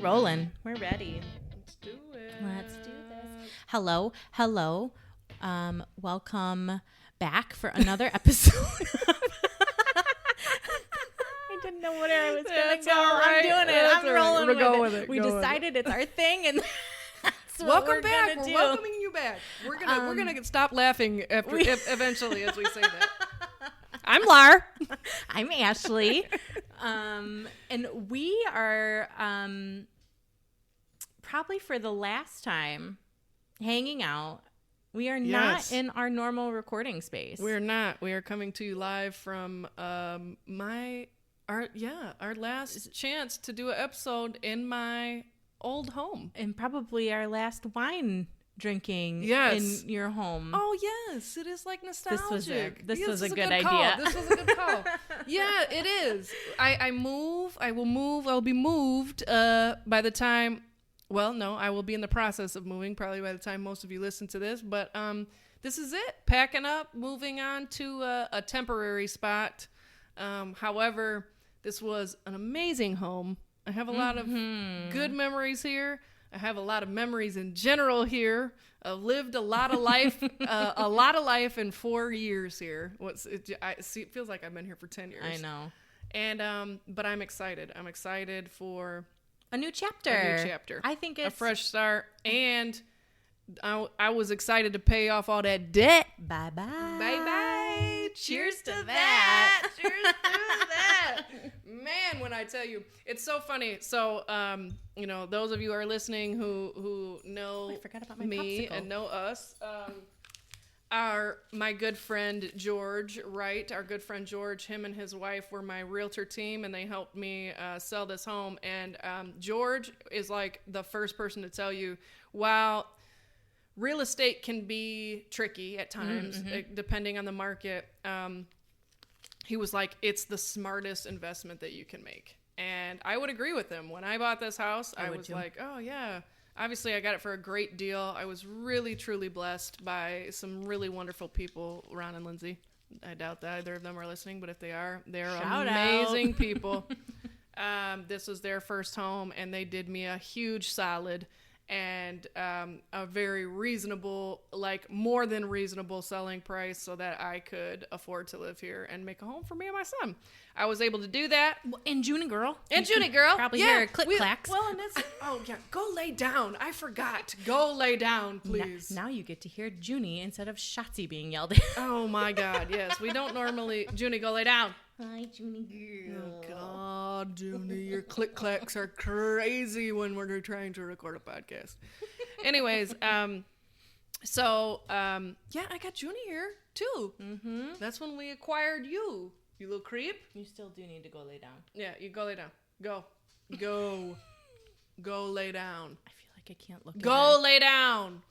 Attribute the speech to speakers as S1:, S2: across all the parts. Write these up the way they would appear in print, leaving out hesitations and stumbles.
S1: rolling. We're ready.
S2: Let's do it.
S1: Let's do this. Hello. Welcome back for another episode. I didn't know where I was going to go.
S2: Right.
S1: I'm doing it. I'm rolling
S2: We're
S1: with
S2: going
S1: it.
S2: with it.
S1: We decided it's our thing, and that's what
S2: Welcome
S1: we're
S2: back.
S1: gonna
S2: We're
S1: do.
S2: welcoming you back. We're gonna stop laughing after eventually as we say that. I'm Lar.
S1: I'm Ashley. And we are probably for the last time hanging out. We are not in our normal recording space.
S2: We're not. We are coming to you live from our last chance to do an episode in my old home.
S1: And probably our last wine drinking
S2: Yes.
S1: in your home.
S2: Oh yes, it is like nostalgic.
S1: This was it. This
S2: Yes,
S1: was a
S2: is
S1: good
S2: call.
S1: idea.
S2: This was a good call. Yeah, it is. I will move. I'll be moved by the time. Well, no, I will be in the process of moving probably by the time most of you listen to this. But this is it. Packing up, moving on to a temporary spot. However, this was an amazing home. I have a lot of good memories here. I have a lot of memories in general here. I've lived a lot of life, in 4 years here. It feels like I've been here for 10 years.
S1: I know.
S2: And but I'm excited. I'm excited for
S1: A new chapter. I think it's
S2: a fresh start. And I was excited to pay off all that debt.
S1: Bye bye.
S2: Bye bye. Cheers to that. Cheers to that. Man, when I tell you, it's so funny. So, those of you who are listening who know
S1: I forgot about my
S2: me
S1: popsicle.
S2: and know us, my good friend George, right? Our good friend George, him and his wife were my realtor team, and they helped me sell this home. And George is like the first person to tell you, wow, real estate can be tricky at times, depending on the market. He was like, it's the smartest investment that you can make. And I would agree with him. When I bought this house, I was like, oh, yeah. Obviously, I got it for a great deal. I was really, truly blessed by some really wonderful people, Ron and Lindsay. I doubt that either of them are listening, but if they are, they're amazing people. This was their first home, and they did me a huge solid and a very reasonable, like more than reasonable selling price so that I could afford to live here and make a home for me and my son. I was able to do that.
S1: And Junie girl.
S2: Probably
S1: hear click clacks.
S2: Well, and that's, go lay down. I forgot. Go lay down, please.
S1: Now you get to hear Junie instead of Shotzi being yelled at.
S2: Oh my God, yes. We don't normally, Junie, go lay down.
S1: Hi, Junie girl.
S2: Oh God, Junie, your click clacks are crazy when we're trying to record a podcast. Anyways, I got Junie here too. Mm-hmm. That's when we acquired you little creep.
S1: You still do need to go lay down.
S2: Yeah, you go lay down. Go lay down.
S1: I feel like I can't look at her.
S2: Go lay down.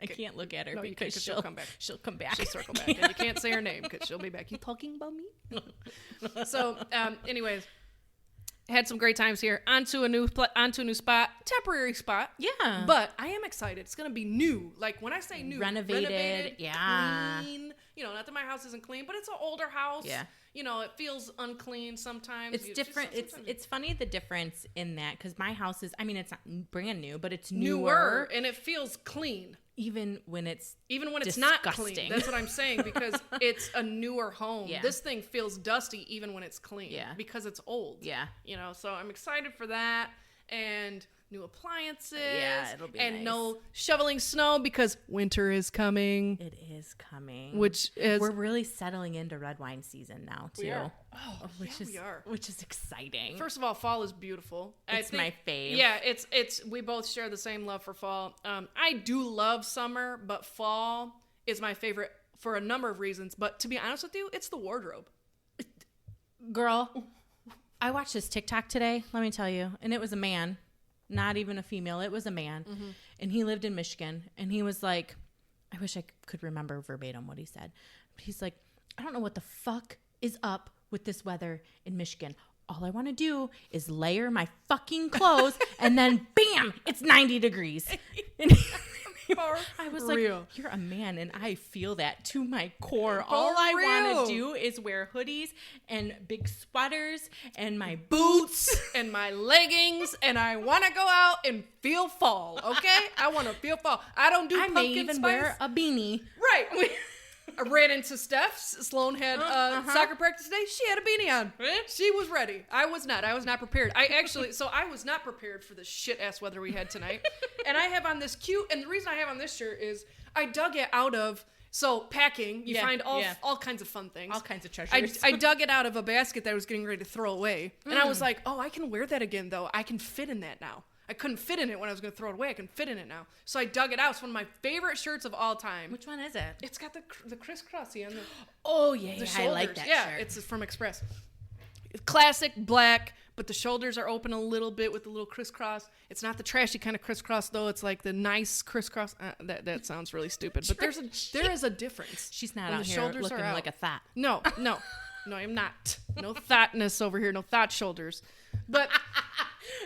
S1: I can't look at her
S2: No,
S1: because
S2: she'll come back.
S1: She'll come back.
S2: She'll circle back, and you can't say her name because she'll be back. You talking about me? So, anyways, had some great times here. Onto a new spot, temporary spot.
S1: Yeah,
S2: but I am excited. It's gonna be new. Like when I say new,
S1: renovated. Yeah,
S2: clean. Not that my house isn't clean, but it's an older house.
S1: Yeah.
S2: It feels unclean sometimes.
S1: It's different. It's funny the difference in that because my house is. I mean, it's not brand new, but it's newer
S2: and it feels clean.
S1: Even when it's
S2: not clean. That's what I'm saying, because it's a newer home.
S1: Yeah.
S2: This thing feels dusty even when it's clean.
S1: Yeah.
S2: Because it's old.
S1: Yeah.
S2: So I'm excited for that. And new appliances.
S1: Yeah, it'll be
S2: and
S1: nice.
S2: no shoveling snow because winter is coming.
S1: It is coming.
S2: Which is
S1: we're really settling into red wine season now too.
S2: We are. Oh, we are.
S1: Which is exciting.
S2: First of all, fall is beautiful.
S1: It's my fave.
S2: Yeah, it's we both share the same love for fall. I do love summer, but fall is my favorite for a number of reasons. But to be honest with you, it's the wardrobe.
S1: Girl, I watched this TikTok today, let me tell you, and it was a man, not even a female. It was a man, and he lived in Michigan, and he was like, I wish I could remember verbatim what he said, but he's like, I don't know what the fuck is up with this weather in Michigan. All I want to do is layer my fucking clothes, and then bam, it's 90 degrees. And I was
S2: real.
S1: like, you're a man, and I feel that to my core. All I want to do is wear hoodies and big sweaters and my boots
S2: and my leggings, and I want to go out and feel fall, okay? I want to feel fall. I don't do
S1: I
S2: pumpkin
S1: may even
S2: spice.
S1: wear a beanie.
S2: Right. I ran into Steph's. Sloan had soccer practice today. She had a beanie on. She was ready. I was not. I was not prepared. I was not prepared for the shit-ass weather we had tonight. And I have on this cute, and the reason I have on this shirt is I dug it out of, so packing, you find all kinds of fun things.
S1: All kinds of treasures.
S2: I dug it out of a basket that I was getting ready to throw away. And I was like, oh, I can wear that again, though. I can fit in that now. I couldn't fit in it when I was going to throw it away. I can fit in it now. So I dug it out. It's one of my favorite shirts of all time.
S1: Which one is it?
S2: It's got the crisscrossy on the
S1: Oh, yeah.
S2: the
S1: I like that
S2: yeah,
S1: shirt.
S2: it's from Express. It's classic black, but the shoulders are open a little bit with the little crisscross. It's not the trashy kind of crisscross, though. It's like the nice crisscross. That sounds really stupid, but there is a difference.
S1: She's not
S2: when
S1: out
S2: the
S1: here
S2: shoulders
S1: looking
S2: are out.
S1: like a thought.
S2: No, I'm not. No thoughtness over here. No thought shoulders. But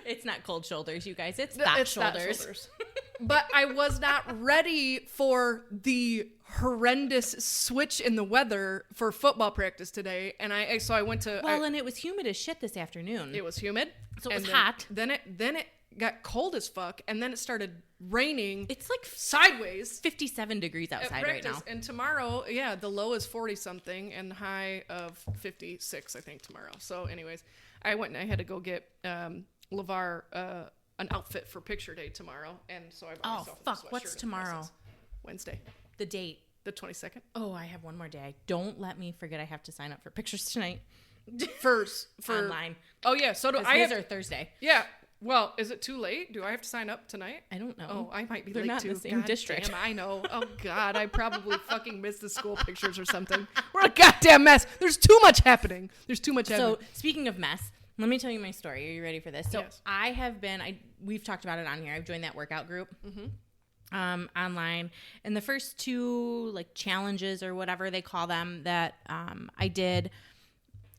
S1: It's not cold shoulders, you guys. It's thought shoulders.
S2: But I was not ready for the horrendous switch in the weather for football practice today, and so I went to.
S1: And it was humid as shit this afternoon.
S2: It was humid,
S1: so it was
S2: then,
S1: hot.
S2: Then it got cold as fuck, and then it started raining.
S1: It's like
S2: sideways.
S1: 57 degrees outside right now.
S2: And tomorrow, the low is 40 something and high of 56, I think, tomorrow. So, anyways, I went and I had to go get LeVar an outfit for picture day tomorrow, and so I bought myself a sweatshirt.
S1: What's tomorrow?
S2: Wednesday,
S1: The date.
S2: the 22nd.
S1: Oh, I have one more day. Don't let me forget I have to sign up for pictures tonight.
S2: For
S1: Online.
S2: Oh yeah, so do I.
S1: His are Thursday.
S2: Yeah. Well, is it too late? Do I have to sign up tonight?
S1: I don't know.
S2: Oh, I might be
S1: They're
S2: late
S1: not
S2: too.
S1: in the same district.
S2: Damn, I know. Oh God, I probably fucking missed the school pictures or something. We're a goddamn mess. There's too much happening.
S1: So speaking of mess, let me tell you my story. Are you ready for this? So
S2: yes.
S1: I have been. We've talked about it on here. I've joined that workout group. Online, and the first two like challenges or whatever they call them that I did.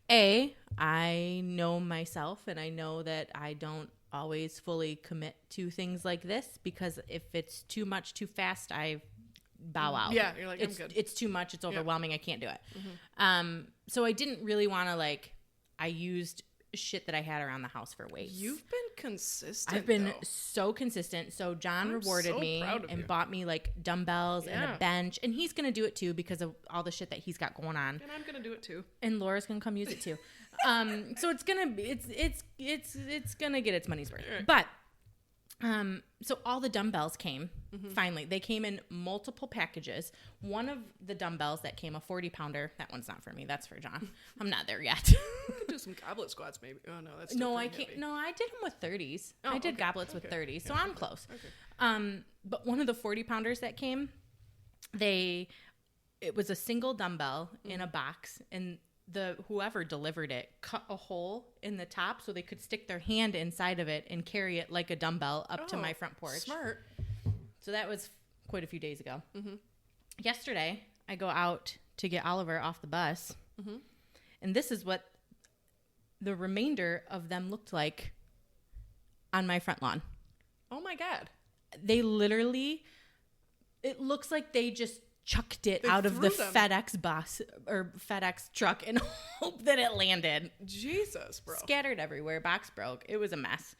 S1: I know myself, and I know that I don't always fully commit to things like this, because if it's too much too fast, I bow out.
S2: Yeah, you're like,
S1: I'm
S2: good.
S1: It's too much. It's overwhelming. I can't do it. So I didn't really want to I used shit that I had around the house for weights.
S2: You've been consistent.
S1: I've been so consistent. So John rewarded me and bought me dumbbells and a bench, and he's gonna do it too because of all the shit that he's got going on.
S2: And I'm gonna do it too.
S1: And Laura's gonna come use it too. So it's gonna get its money's worth.
S2: Right.
S1: But so all the dumbbells came. Finally, they came in multiple packages. One of the dumbbells that came, a 40-pounder. That one's not for me. That's for John. I'm not there yet.
S2: You could do some goblet squats, maybe. Oh no, that's still
S1: I
S2: pretty
S1: can't.
S2: heavy.
S1: No, I did them with 30s.
S2: Oh,
S1: I did goblets with 30s, so I'm close. Okay. But one of the 40-pounders that came, it was a single dumbbell in a box, and whoever delivered it cut a hole in the top so they could stick their hand inside of it and carry it like a dumbbell up to my front porch.
S2: Smart.
S1: So that was quite a few days ago. Yesterday, I go out to get Oliver off the bus, and this is what the remainder of them looked like on my front lawn.
S2: Oh my God.
S1: They literally, it looks like they just chucked it out of the FedEx bus or FedEx truck and hope that it landed.
S2: Jesus, bro.
S1: Scattered everywhere. Box broke. It was a mess.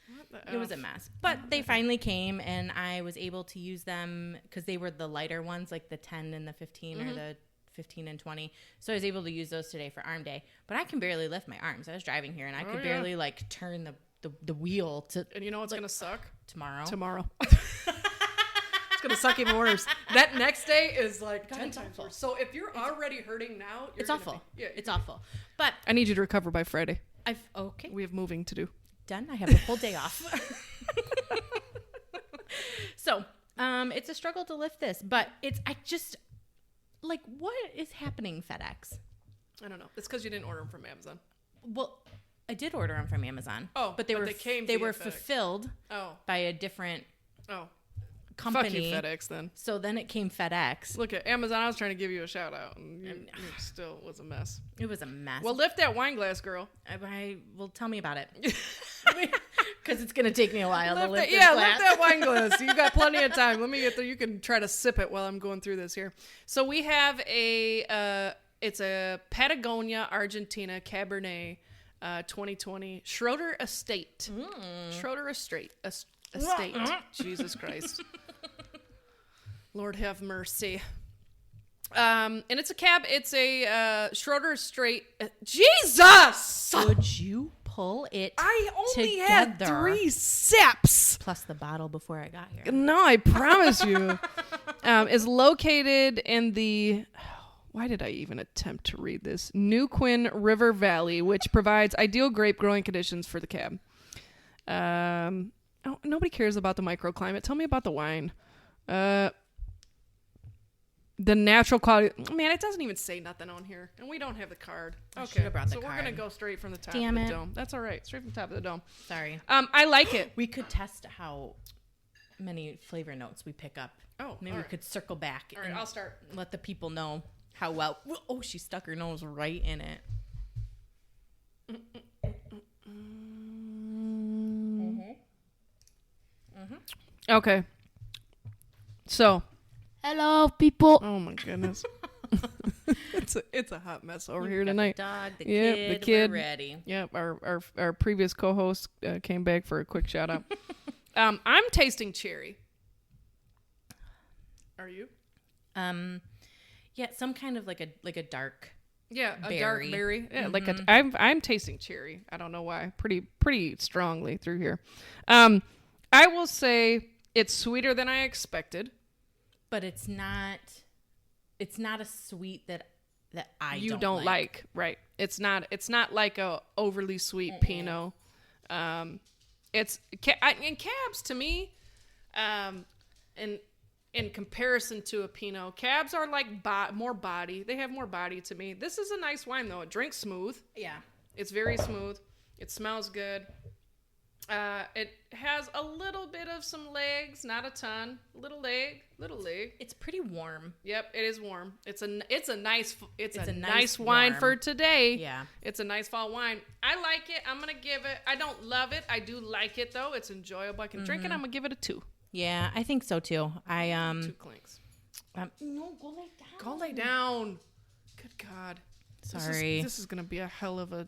S1: It was a mess. But they finally came, and I was able to use them because they were the lighter ones, like the 10 and the 15 or the 15 and 20. So I was able to use those today for arm day. But I can barely lift my arms. I was driving here, and I could barely turn the wheel to.
S2: And you know what's gonna suck?
S1: Tomorrow.
S2: It's gonna suck even worse. That next day is 10 times worse. So if you're already hurting now,
S1: it's awful. It's awful. But
S2: I need you to recover by Friday.
S1: Okay.
S2: We have moving to do.
S1: Done. I have a whole day off. So, it's a struggle to lift this, but what is happening, FedEx?
S2: I don't know. It's because you didn't order them from Amazon.
S1: Well, I did order them from Amazon.
S2: Oh,
S1: but they were
S2: FedEx.
S1: fulfilled by a different company.
S2: Fuck you, FedEx, then.
S1: So then it came FedEx.
S2: Look at Amazon. I was trying to give you a shout out, and it still was a mess.
S1: It was a mess.
S2: Well, lift that wine glass, girl.
S1: Well, tell me about it. Because it's going to take me a while to lift this
S2: lift
S1: glass.
S2: that wine glass. You got plenty of time. Let me get there. You can try to sip it while I'm going through this here. So we have it's a Patagonia, Argentina Cabernet 2020 Schroeder Estate. Schroeder Estate. Estate. Jesus Christ. Lord have mercy. And it's a Schroeder Estate. Jesus!
S1: Would you pull it
S2: I only
S1: together?
S2: had 3 sips.
S1: Plus the bottle before I got here.
S2: No, I promise you. Is located in the... Why did I even attempt to read this? New Quinn River Valley, which provides ideal grape growing conditions for the cab. Nobody cares about the microclimate. Tell me about the wine. The natural quality. Man, it doesn't even say nothing on here, and we don't have the card.
S1: I should have brought the
S2: so
S1: card.
S2: We're gonna go straight from the top
S1: Damn
S2: of
S1: it.
S2: the dome. That's all right. Straight from the top of the dome.
S1: Sorry.
S2: I like it.
S1: We could test how many flavor notes we pick up.
S2: Oh,
S1: Maybe
S2: all
S1: we
S2: right.
S1: could circle back
S2: All right,
S1: and
S2: I'll start.
S1: let the people know how well. Oh, she stuck her nose right in it.
S2: Okay. So.
S1: Hello, people.
S2: Oh my goodness. it's a hot mess over here
S1: Got
S2: tonight.
S1: The dog, the
S2: Yep,
S1: kid,
S2: the kid.
S1: we're ready.
S2: Yep, our previous co-host came back for a quick shout out. I'm tasting cherry. Are you?
S1: Yeah, some kind of like a dark.
S2: Yeah, a
S1: berry.
S2: dark berry. Yeah, like I'm tasting cherry. I don't know why. Pretty strongly through here. I will say it's sweeter than I expected.
S1: But it's not a sweet that I
S2: You don't like. Right. It's not like a overly sweet Pinot. It's in cabs to me, in comparison to a Pinot, cabs are like more body. They have more body to me. This is a nice wine though. It drinks smooth.
S1: Yeah.
S2: It's very smooth. It smells good. It has a little bit of some legs, not a ton. Little leg.
S1: It's pretty warm.
S2: Yep, it is warm. It's a nice
S1: nice
S2: nice wine
S1: warm.
S2: for today.
S1: Yeah.
S2: It's a nice fall wine. I like it. I'm gonna give it. I don't love it. I do like it though. It's enjoyable. I can drink it. I'm gonna give it a 2.
S1: Yeah, I think so too.
S2: 2 clinks.
S1: No, go lay down.
S2: Go lay down. Good God.
S1: Sorry.
S2: This is gonna be a hell of a.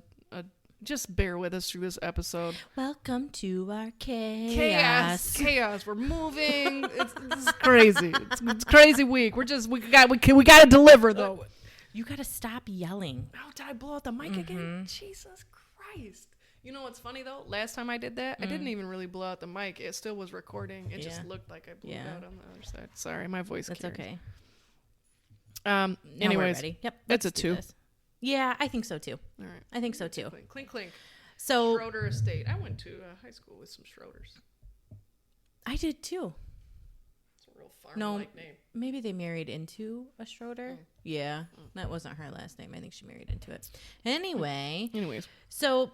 S2: Just bear with us through this episode.
S1: Welcome to our chaos.
S2: We're moving. This is crazy. It's crazy week. We got to deliver though.
S1: You got to stop yelling.
S2: Oh, did I blow out the mic again? Jesus Christ. You know what's funny though? Last time I did that, I didn't even really blow out the mic. It still was recording. It just looked like I blew it out on the other side. Sorry, my voice.
S1: That's
S2: carries.
S1: okay.
S2: Anyways,
S1: we're ready. Yep.
S2: It's a
S1: let's do
S2: 2.
S1: this. Yeah, I think so too.
S2: All right.
S1: I think so too.
S2: Clink, clink, clink.
S1: So
S2: Schroeder Estate. I went to high school with some Schroeders.
S1: I did too.
S2: It's a real farm-like name.
S1: Maybe they married into a Schroeder. Yeah, that wasn't her last name. I think she married into it.
S2: Anyways,
S1: so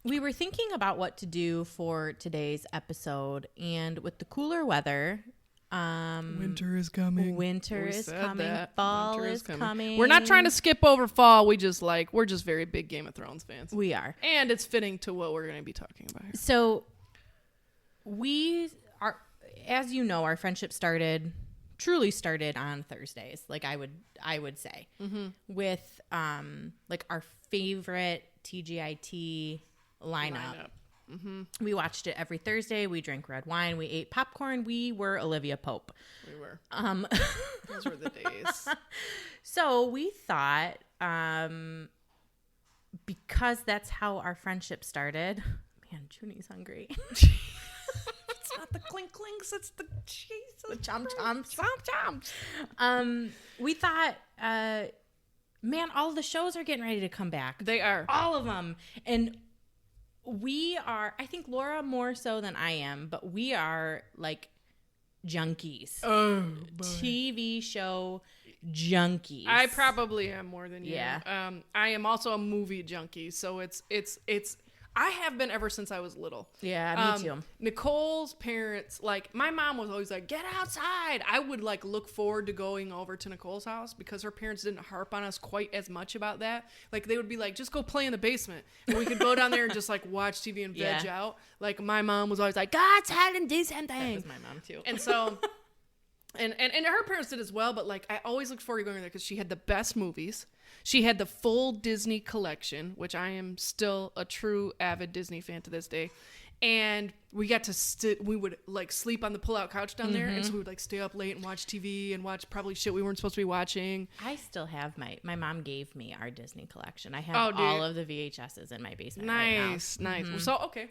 S1: we were thinking about what to do for today's episode, and with the cooler weather,
S2: winter is coming.
S1: Winter
S2: We
S1: is
S2: said
S1: coming.
S2: that.
S1: Fall
S2: Winter
S1: is coming.
S2: We're not trying to skip over fall. We're just very big Game of Thrones fans.
S1: We are.
S2: And it's fitting to what we're going to be talking about here.
S1: So we are, as you know, our friendship truly started on Thursdays. Like I would say, with like our favorite TGIT lineup. We watched it every Thursday. We drank red wine. We ate popcorn. We were Olivia Pope.
S2: We were. Those were the days.
S1: So we thought, because that's how our friendship started. Man, Junie's hungry.
S2: It's not the clink clinks. It's the Jesus.
S1: The chomp chomps. We thought, man, all the shows are getting ready to come back.
S2: They are.
S1: All of them. And we are, I think Laura more so than I am, but we are like junkies.
S2: Oh,
S1: TV show junkies.
S2: I probably am more than you.
S1: Yeah.
S2: I am also a movie junkie, so it's I have been ever since I was little.
S1: Yeah, me too.
S2: Nicole's parents, like, my mom was always like, get outside. I would, like, look forward to going over to Nicole's house because her parents didn't harp on us quite as much about that. Like, they would be like, just go play in the basement. And we could go down there and just, like, watch TV and veg out. Like, my mom was always like, go outside and do something.
S1: That was my mom, too.
S2: And so... And her parents did as well, but, like, I always looked forward to going there because she had the best movies. She had the full Disney collection, which I am still a true avid Disney fan to this day. And we got to we would, like, sleep on the pull-out couch down there, and so we would, like, stay up late and watch TV and watch probably shit we weren't supposed to be watching.
S1: I still have my mom gave me our Disney collection. I have all of the VHSs in my basement.
S2: Nice.
S1: Mm-hmm.
S2: So, okay.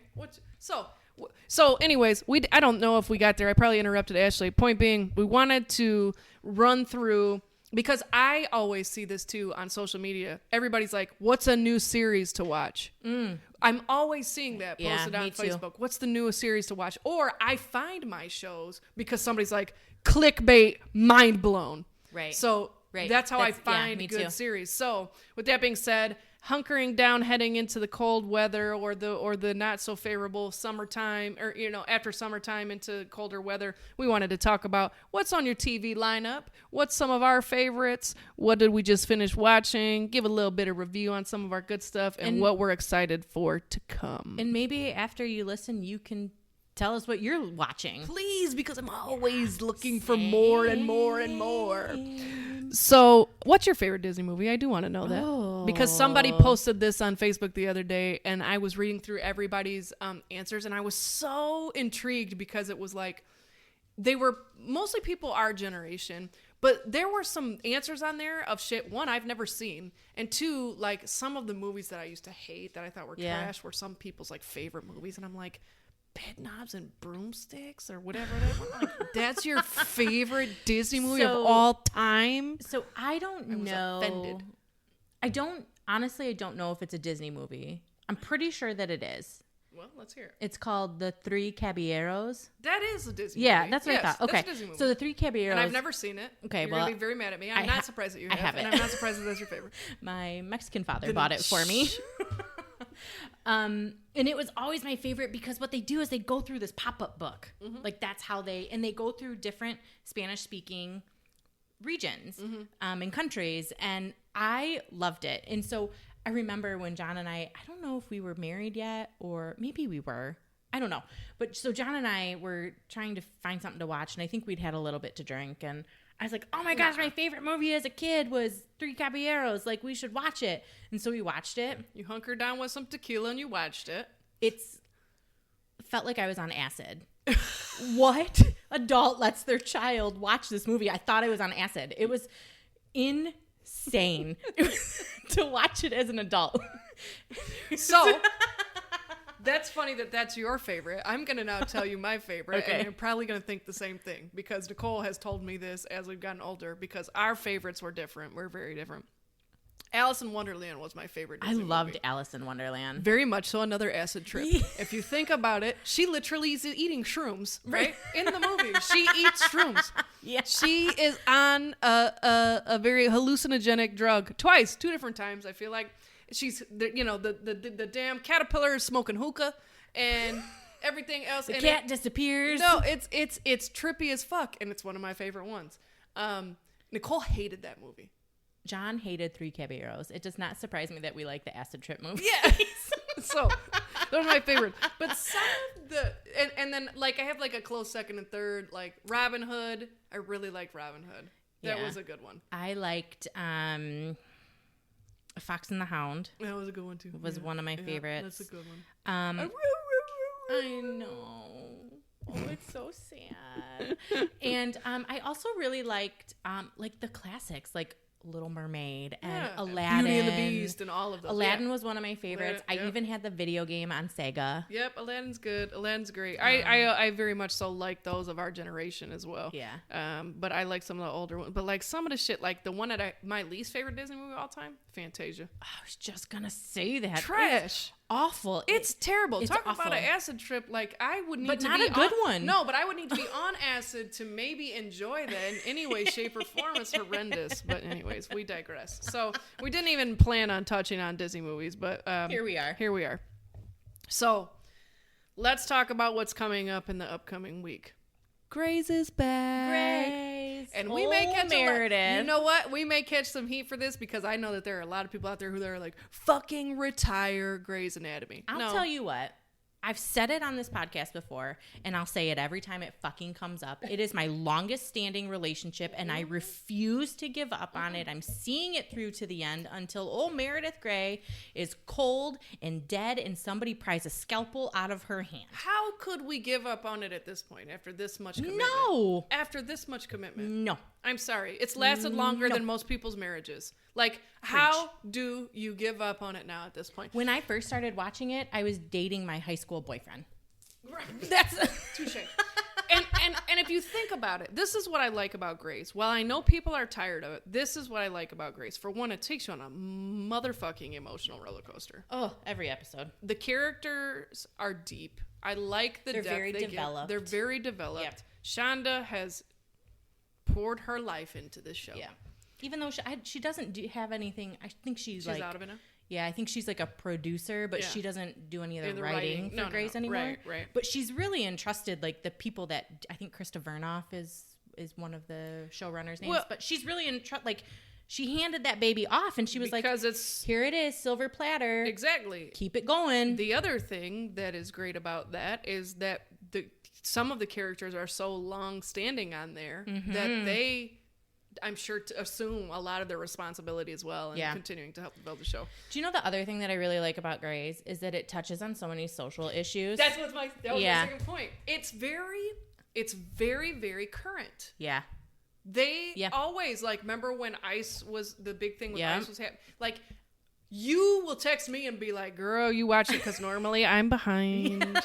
S2: So anyways, I don't know if we got there. I probably interrupted Ashley. Point being, we wanted to run through, because I always see this too on social media. Everybody's like, what's a new series to watch? I'm always seeing that posted on Facebook. Too. What's the newest series to watch? Or I find my shows because somebody's like, clickbait, mind blown.
S1: Right.
S2: So that's how I find good series. So with that being said, hunkering down, heading into the cold weather or the not so favorable summertime, or, you know, after summertime into colder weather, we wanted to talk about what's on your TV lineup, what's some of our favorites, what did we just finish watching, give a little bit of review on some of our good stuff, and what we're excited for to come.
S1: And maybe after you listen, you can tell us what you're watching.
S2: Please, because I'm always looking for more and more and more. So, what's your favorite Disney movie? I do want to know that. Because somebody posted this on Facebook the other day, and I was reading through everybody's answers, and I was so intrigued because it was like, they were mostly people our generation, but there were some answers on there of shit, one, I've never seen, and two, like, some of the movies that I used to hate that I thought were trash were some people's, like, favorite movies, and I'm like, Bed Knobs and Broomsticks or whatever like, that's your favorite Disney movie of all time?
S1: So I don't know.
S2: Offended.
S1: I don't know if it's a Disney movie. I'm pretty sure that it is.
S2: Well, let's hear it.
S1: It's called The Three Caballeros.
S2: That is a Disney
S1: movie.
S2: Yeah,
S1: that's what I thought. Okay.
S2: That's a Disney movie.
S1: So The Three Caballeros.
S2: And I've never seen it.
S1: Okay,
S2: You're going to be very mad at me. I'm not surprised that you have. And I'm not surprised that that's your favorite.
S1: My Mexican father bought it for me. And it was always my favorite because what they do is they go through this pop-up book. Mm-hmm. Like, that's how they go through different Spanish-speaking regions and countries, and I loved it. And so I remember when John and I don't know if we were married yet, or maybe we were. I don't know. But so John and I were trying to find something to watch, and I think we'd had a little bit to drink, and I was like, oh my gosh, my favorite movie as a kid was Three Caballeros. Like, we should watch it. And so we watched it.
S2: You hunkered down with some tequila and you watched it.
S1: It felt like I was on acid. What adult lets their child watch this movie? I thought I was on acid. It was insane to watch it as an adult.
S2: So... That's funny that that's your favorite. I'm going to now tell you my favorite, and you're probably going to think the same thing, because Nicole has told me this as we've gotten older, because our favorites were different. We're very different. Alice in Wonderland was my favorite Disney
S1: loved
S2: movie.
S1: Alice in Wonderland.
S2: Very much so. Another acid trip. If you think about it, she literally is eating shrooms, right? In the movie. She eats shrooms.
S1: Yeah.
S2: She is on a very hallucinogenic drug. Twice. 2 different times, I feel like. She's, the damn caterpillar is smoking hookah and everything else.
S1: The cat disappears.
S2: No, it's trippy as fuck, and it's one of my favorite ones. Nicole hated that movie.
S1: John hated Three Caballeros. It does not surprise me that we like the acid trip movies.
S2: Yeah. So those are my favorites. But some of the and then, like, I have like a close second and third, like Robin Hood. I really liked Robin Hood. That was a good one.
S1: I liked Fox and the Hound.
S2: That was a good one too.
S1: Was one of my favorites.
S2: That's a good one.
S1: I know. Oh, it's so sad. And I also really liked the classics, like Little Mermaid and Aladdin.
S2: Beauty and the Beast and all of those.
S1: Aladdin was one of my favorites. I even had the video game on Sega.
S2: Yep, Aladdin's good. Aladdin's great. I very much so like those of our generation as well.
S1: Yeah.
S2: But I like some of the older ones. But like some of the shit, like the one that my least favorite Disney movie of all time, Fantasia.
S1: I was just gonna say that.
S2: Trash.
S1: It's awful.
S2: It's terrible.
S1: It's
S2: Talk
S1: awful.
S2: about an acid trip. Like, I would need
S1: but
S2: to
S1: not
S2: be
S1: a good
S2: on,
S1: one.
S2: No, but I would need to be on acid to maybe enjoy that in any way, shape, or form. It's horrendous. But anyways, we digress. So we didn't even plan on touching on Disney movies, but
S1: Here we are.
S2: So let's talk about what's coming up in the upcoming week. Grey's is back.
S1: Grey's.
S2: And we may catch
S1: Meredith.
S2: You know what? We may catch some heat for this because I know that there are a lot of people out there who are like, fucking retire Grey's Anatomy.
S1: I'll tell you what. I've said it on this podcast before, and I'll say it every time it fucking comes up. It is my longest standing relationship, and I refuse to give up on it. I'm seeing it through to the end until old Meredith Grey is cold and dead and somebody pries a scalpel out of her hand.
S2: How could we give up on it at this point after this much commitment?
S1: No.
S2: After this much commitment?
S1: No.
S2: I'm sorry. It's lasted longer than most people's marriages. Like, how do you give up on it now at this point?
S1: When I first started watching it, I was dating my high school boyfriend.
S2: Right. That's touche. And if you think about it, this is what I like about Grey's. While I know people are tired of it, this is what I like about Grey's. For one, it takes you on a motherfucking emotional roller coaster.
S1: Oh, every episode.
S2: The characters are deep. I like the
S1: They're
S2: depth
S1: very
S2: they
S1: developed.
S2: give. They're very developed.
S1: Yep.
S2: Shonda has poured her life into this show.
S1: Yeah. Even though she doesn't have anything, I think she's like
S2: out of it now.
S1: Yeah, I think she's like a producer, but she doesn't do any of the writing for Grey's anymore.
S2: Right.
S1: But she's really entrusted, like the people that I think Krista Vernoff is one of the showrunners' names. But she's really like she handed that baby off, and she was
S2: because it's
S1: here it is, silver platter.
S2: Exactly.
S1: Keep it going.
S2: The other thing that is great about that is that some of the characters are so long standing on there that they, I'm sure, to assume a lot of their responsibility as well and continuing to help build the show.
S1: Do you know the other thing that I really like about Grey's is that it touches on so many social issues?
S2: That was my second point. It's very, very current.
S1: Yeah.
S2: They always, like, remember when ICE was, the big thing with ICE was happening? Like, you will text me and be like, girl, you watch it because normally I'm behind.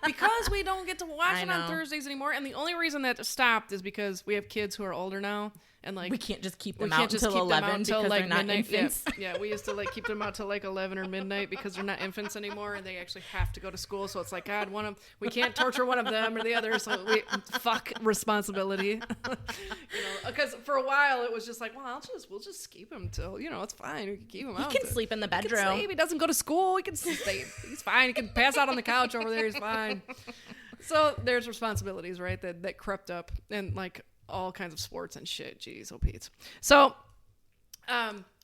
S2: Because we don't get to watch it on Thursdays anymore. And the only reason that stopped is because we have kids who are older now. And like,
S1: we can't just keep them out until 11 because like they're not
S2: midnight.
S1: infants.
S2: Yeah, we used to like keep them out till like 11 or midnight because they're not infants anymore and they actually have to go to school. So it's like, God, we can't torture one of them or the other. So fuck responsibility. Because for a while it was just like, well, we'll just keep him till, it's fine. We can keep him out.
S1: He can sleep in the bedroom.
S2: He doesn't go to school. He can stay. He's fine. He can pass out on the couch over there. He's fine. So there's responsibilities, right? That crept up and like all kinds of sports and shit. Jeez, oh Pete. So,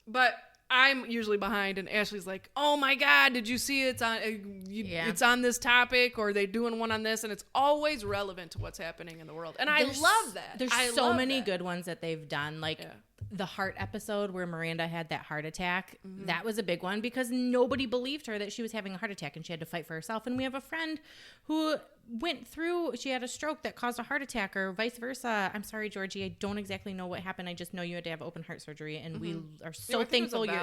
S2: but I'm usually behind, and Ashley's like, "Oh my God, did you see it's on? It's on this topic, or they doing one on this?" And it's always relevant to what's happening in the world, and I love that.
S1: There's so many good ones that they've done, like the heart episode where Miranda had that heart attack. That was a big one because nobody believed her that she was having a heart attack, and she had to fight for herself. And we have a friend who she had a stroke that caused a heart attack, or vice versa. I'm sorry, Georgie, I don't exactly know what happened. I just know you had to have open heart surgery, and we are so thankful you're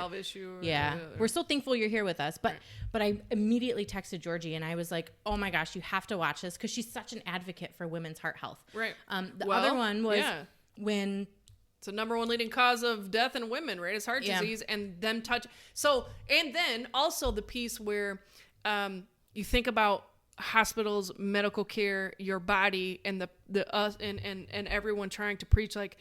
S1: we're so thankful you're here with us. But I immediately texted Georgie, and I was like, oh my gosh, you have to watch this because she's such an advocate for women's heart health.
S2: Right.
S1: The other one was when
S2: it's the number one leading cause of death in women, right? It's heart disease, and them touch. So, and then also the piece where you think about hospitals, medical care, your body, and the us and everyone trying to preach like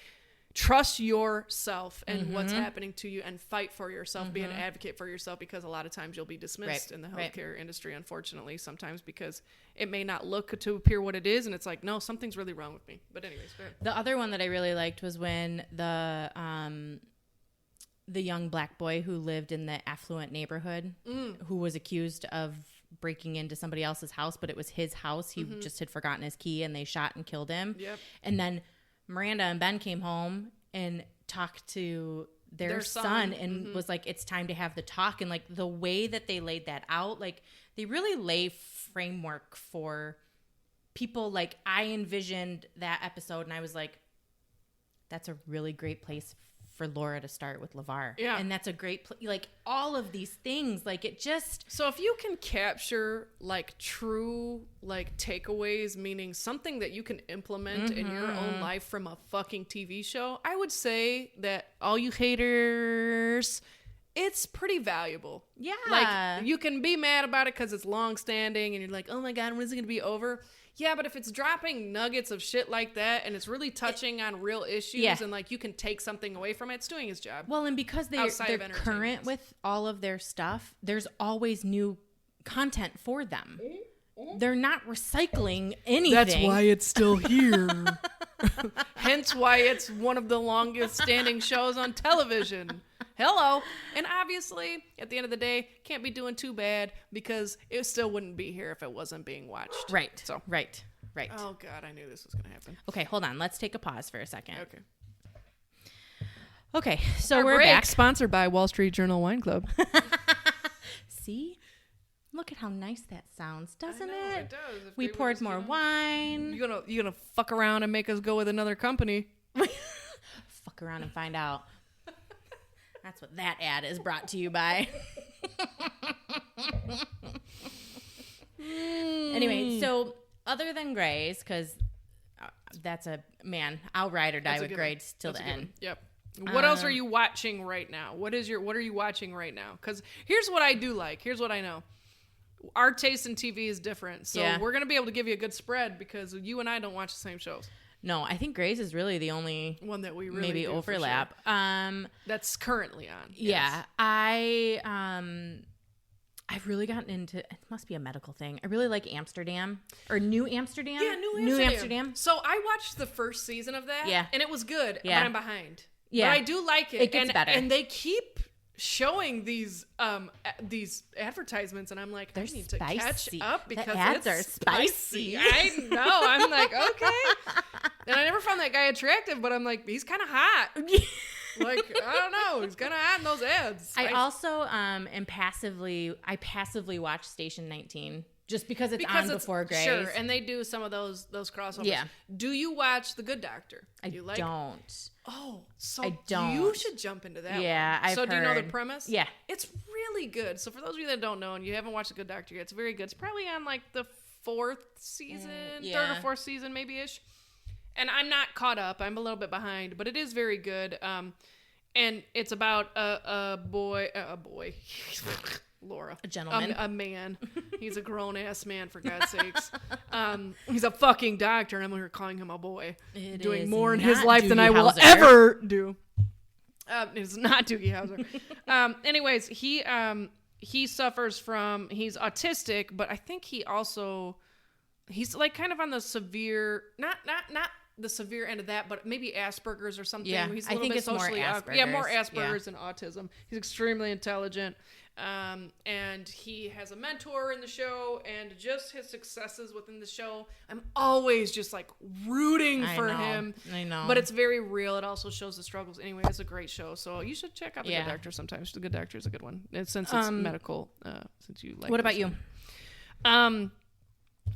S2: trust yourself and what's happening to you and fight for yourself, be an advocate for yourself, because a lot of times you'll be dismissed in the healthcare industry, unfortunately, sometimes because it may not look to appear what it is, and it's like, no, something's really wrong with me. But anyways, go ahead.
S1: The other one that I really liked was when the young black boy who lived in the affluent neighborhood who was accused of breaking into somebody else's house, but it was his house. He just had forgotten his key, and they shot and killed him. Yep. And then Miranda and Ben came home and talked to their son and was like, it's time to have the talk. And like the way that they laid that out, like they really lay framework for people. Like I envisioned that episode and I was like, that's a really great place for Laura to start with LeVar. Yeah. And that's a great, like all of these things, like it just.
S2: So if you can capture like true, like takeaways, meaning something that you can implement in your own life from a fucking TV show, I would say that all you haters, it's pretty valuable. Yeah. Like you can be mad about it because it's long standing and you're like, oh my God, when is it going to be over? Yeah, but if it's dropping nuggets of shit like that and it's really touching on real issues and like you can take something away from it, it's doing its job.
S1: Well, and because they're current with all of their stuff, there's always new content for them. They're not recycling anything.
S2: That's why it's still here. Hence why it's one of the longest standing shows on television. Hello. And obviously, at the end of the day, can't be doing too bad because it still wouldn't be here if it wasn't being watched.
S1: Right.
S2: So.
S1: Right.
S2: Oh, God, I knew this was going to happen.
S1: Okay, hold on. Let's take a pause for a second.
S2: Okay.
S1: Okay, so
S2: Our
S1: we're
S2: break,
S1: back.
S2: sponsored by Wall Street Journal Wine Club.
S1: See? Look at how nice that sounds, doesn't
S2: I know,
S1: it?
S2: it does. If
S1: We
S2: they would
S1: poured
S2: just,
S1: more wine.
S2: You gonna fuck around and make us go with another company?
S1: Fuck around and find out. That's what that ad is brought to you by. Anyway, so other than Grays, because that's a, man, I'll ride or die with Grays till the end.
S2: Yep. What else are you watching right now? What are you watching right now? Because here's what I do like. Here's what I know. Our taste in TV is different. So we're going to be able to give you a good spread because you and I don't watch the same shows.
S1: No, I think Grays is really the only
S2: one that we really
S1: maybe
S2: do
S1: overlap.
S2: Sure. That's currently on.
S1: Yeah. Yes. I've really gotten into, it must be a medical thing. I really like Amsterdam or New Amsterdam.
S2: Yeah, New Amsterdam. So I watched the first season of that.
S1: Yeah.
S2: And it was good.
S1: Yeah.
S2: But I'm behind.
S1: Yeah.
S2: But I do like it.
S1: It gets better.
S2: And they keep showing these advertisements, and I'm like,
S1: they're
S2: I need
S1: spicy.
S2: to catch up because
S1: the ads
S2: it's
S1: are spicy.
S2: I know. I'm like, okay. And I never found that guy attractive, but I'm like, he's kind of hot. Like, I don't know. He's kind of hot in those ads.
S1: I also I passively watch Station 19 just because it's on before Grays.
S2: Sure, and they do some of those crossovers.
S1: Yeah.
S2: Do you watch The Good Doctor?
S1: I don't.
S2: Oh, so
S1: I don't.
S2: You should jump into that.
S1: Yeah,
S2: one.
S1: I've
S2: So do you know the
S1: heard.
S2: premise?
S1: Yeah.
S2: It's really good. So for those of you that don't know and you haven't watched The Good Doctor yet, it's very good. It's probably on like the fourth season, third or fourth season maybe-ish. And I'm not caught up. I'm a little bit behind, but it is very good. And it's about a boy, Laura.
S1: A gentleman.
S2: A man. He's a grown-ass man, for God's sakes. He's a fucking doctor, and I'm here calling him a boy.
S1: It
S2: doing
S1: is
S2: more in
S1: not
S2: his life than
S1: Doogie
S2: I will
S1: Howser.
S2: ever do. It's not Doogie Howser. Anyways, he suffers from, he's autistic, but I think he's like kind of on the severe, not the severe end of that, but maybe Asperger's or something.
S1: Yeah,
S2: He's a
S1: I
S2: little
S1: think
S2: bit
S1: it's more
S2: socially
S1: Asperger's.
S2: Yeah, more Asperger's than autism. He's extremely intelligent. And he has a mentor in the show, and just his successes within the show, I'm always just like rooting for him.
S1: I know.
S2: But it's very real. It also shows the struggles. Anyway, it's a great show. So you should check out The Good Doctor sometimes. The Good Doctor is a good one. And since it's medical, since you like
S1: What about you?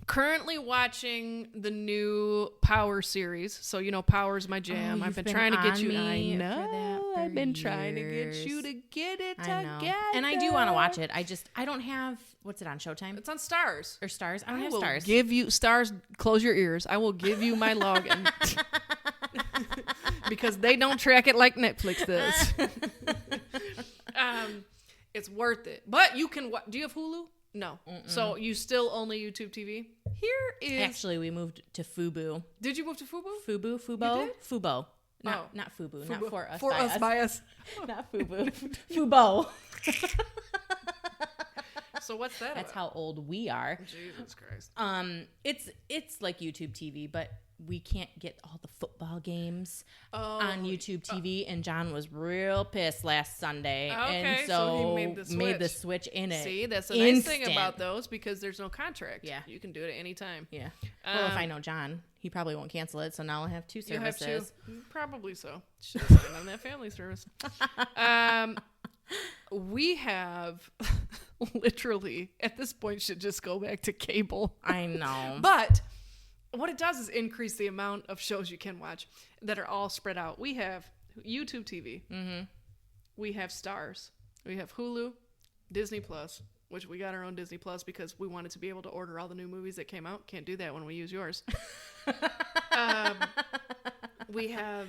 S2: Currently watching the new Power series. So, Power's my jam. I've been trying to get you. I know. I've been trying to get you to get it together.
S1: And I do want to watch it. I don't have, what's it on, Showtime?
S2: It's on Stars.
S1: Or Stars? I don't have
S2: will
S1: Stars.
S2: Give you Stars. Close your ears. I will give you my login. Because they don't track it like Netflix does. It's worth it. But you can do you have Hulu? No. Mm-mm. So you still only YouTube TV? Here is...
S1: Actually, we moved to Fubo.
S2: Did you move to Fubo?
S1: Fubo?
S2: You did?
S1: Fubo. Not Fubo. Not For Us
S2: For
S1: By
S2: Us By Us.
S1: Not Fubo. Fubo.
S2: So what's that
S1: That's
S2: about?
S1: how old we are.
S2: Jesus Christ.
S1: It's like YouTube TV, but we can't get all the football games on YouTube TV, and John was real pissed last Sunday, and so
S2: he
S1: made the switch in it.
S2: See, that's the nice thing about those, because there's no contract.
S1: Yeah,
S2: you can do it at any time.
S1: Yeah. Well, if I know John, he probably won't cancel it, so now I'll have two services.
S2: You have two. Probably so. Should have signed on that family service. We have literally at this point should just go back to cable.
S1: I know,
S2: but what it does is increase the amount of shows you can watch that are all spread out. We have YouTube TV. Mm-hmm. We have Stars. We have Hulu, Disney Plus, which we got our own Disney Plus because we wanted to be able to order all the new movies that came out. Can't do that when we use yours. We have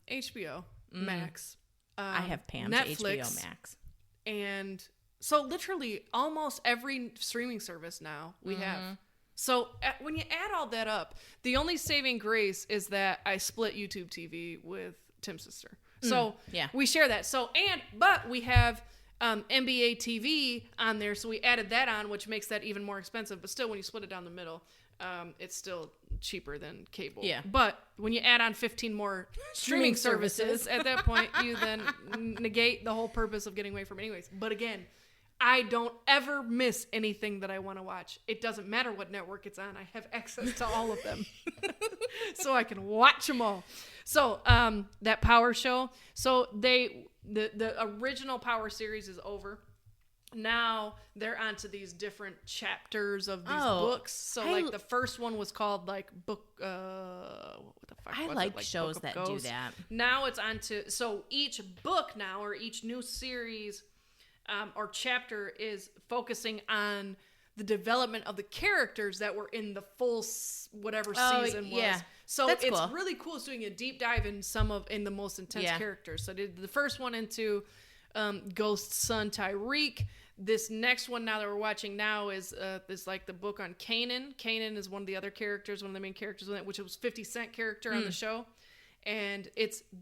S2: HBO Max.
S1: I have Pam's
S2: Netflix,
S1: HBO Max.
S2: And so literally almost every streaming service now we have. So when you add all that up, the only saving grace is that I split YouTube TV with Tim's sister. So
S1: yeah.
S2: we share that. So but we have NBA TV on there, so we added that on, which makes that even more expensive. But still, when you split it down the middle, it's still cheaper than cable.
S1: Yeah.
S2: But when you add on 15 more streaming services, at that point, you then negate the whole purpose of getting away from it anyways. But again, I don't ever miss anything that I want to watch. It doesn't matter what network it's on. I have access to all of them. So I can watch them all. So that Power show. So the original Power series is over. Now they're onto these different chapters of these books. So like the first one was called like book what the fuck
S1: I
S2: was
S1: like
S2: it? Like
S1: shows that do that.
S2: Now it's onto, so each book now, or each new series or chapter is focusing on the development of the characters that were in the full whatever season was.
S1: Yeah.
S2: So
S1: That's
S2: it's
S1: cool.
S2: really cool. It's doing a deep dive in the most intense characters. So I did the first one into Ghost's son Tyreek. This next one now that we're watching now is like the book on Kanan. Kanan is one of the other characters, one of the main characters in it, which was 50 Cent character on the show. And